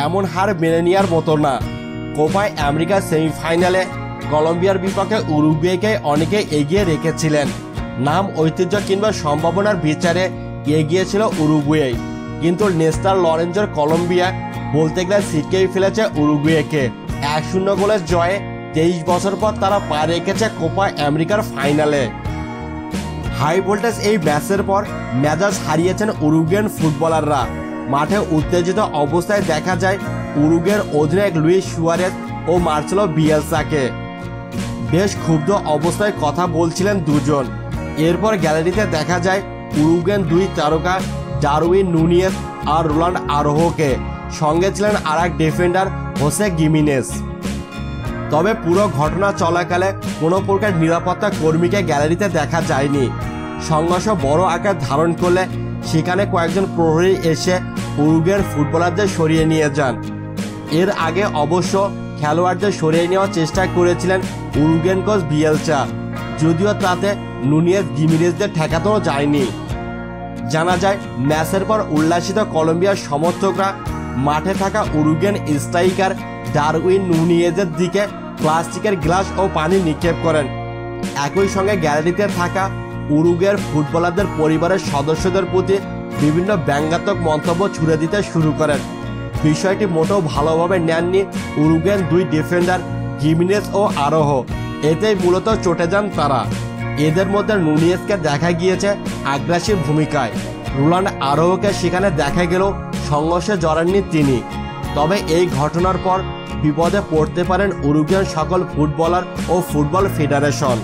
এমন হার মেনে নেওয়ার মতো না। কোপা আমেরিকার সেমিফাইনালে কলম্বিয়ার বিপক্ষে উরুগুয়েকে অনেকে এগিয়ে রেখেছিলেন। নাম, ঐতিহ্য কিংবা সম্ভাবনার বিচারে এগিয়ে ছিল উরুগুয়ে, কিন্তু নেস্টার লরেঞ্জোর কলম্বিয়া বলতে গেলে ছিটকেই ফেলেছে উরুগুয়েকে। 1-0 গোলের জয়ে 23 বছর পর তারা পা রেখেছে কোপা আমেরিকার ফাইনালে। হাই ভোল্টেজ এই ম্যাচের পর মেজাজ হারিয়েছেন উরুগুয়েন ফুটবলাররা। মাঠে উত্তেজিত অবস্থায় দেখা যায় উরুগুয়ের অধিনায়ক লুইস সুয়ারেজ ও মার্সেলো বিয়েলসাকে। বেশ ক্ষুব্ধ অবস্থায় কথা বলছিলেন দুজন। এরপর গ্যালারিতে দেখা যায় উরুগুয়েন 2 তারকা ডারউইন নুনিয়েজ আর রোনাল্ড আরোহোকে, সঙ্গে ছিলেন আর এক ডিফেন্ডার হোসে গিমিনেজ। তবে পুরো ঘটনা চলাকালে কোনো প্রকার নিরাপত্তা কর্মীকে গ্যালারিতে দেখা যায়নি। সংঘর্ষ বড় আকার ধারণ করলে সেখানে কয়েকজন প্রহরী এসে উরুগুয়ের ফুটবলারদের সরিয়ে নিয়ে যান। এর আগে অবশ্য খেলোয়াড়দের সরিয়ে নেওয়ার চেষ্টা করেছিলেন উরুগুয়েন কোচ বিয়েলসা, যদিও তাতে নুনিয়েজ গিমিনেজদের ঠেকানো যায়নি। জানা যায় ম্যাচের পর উল্লাসিত কলম্বিয়ার সমর্থকরা মাঠে থাকা উরুগুয়েন স্ট্রাইকার ডারউইন নুনিয়েজের দিকে প্লাস্টিকের গ্লাস ও পানি নিক্ষেপ করেন। একই সঙ্গে গ্যালারিতে থাকা উরুগুয়ের ফুটবলারদের পরিবারের সদস্যদের প্রতি বিভিন্ন ব্যঙ্গাত্মক মন্তব্য ছুড়ে দিতে শুরু করেন। বিষয়টি মোটেও ভালোভাবে নেননি উরুগুয়েন 2 ডিফেন্ডার গিমিনেজ ও আরোহো। এতেই মূলত চটে যান তারা। এদের মধ্যে নুনিয়েজকে দেখা গিয়েছে আগ্রাসী ভূমিকায়। রোনাল্ড আরোহোকে সেখানে দেখা গেলেও সংঘর্ষে জড়াননি তিনি। তবে এই ঘটনার পর বিপদে পড়তে পারেন উরুগুয়েন সকল ফুটবলার ও ফুটবল ফেডারেশন।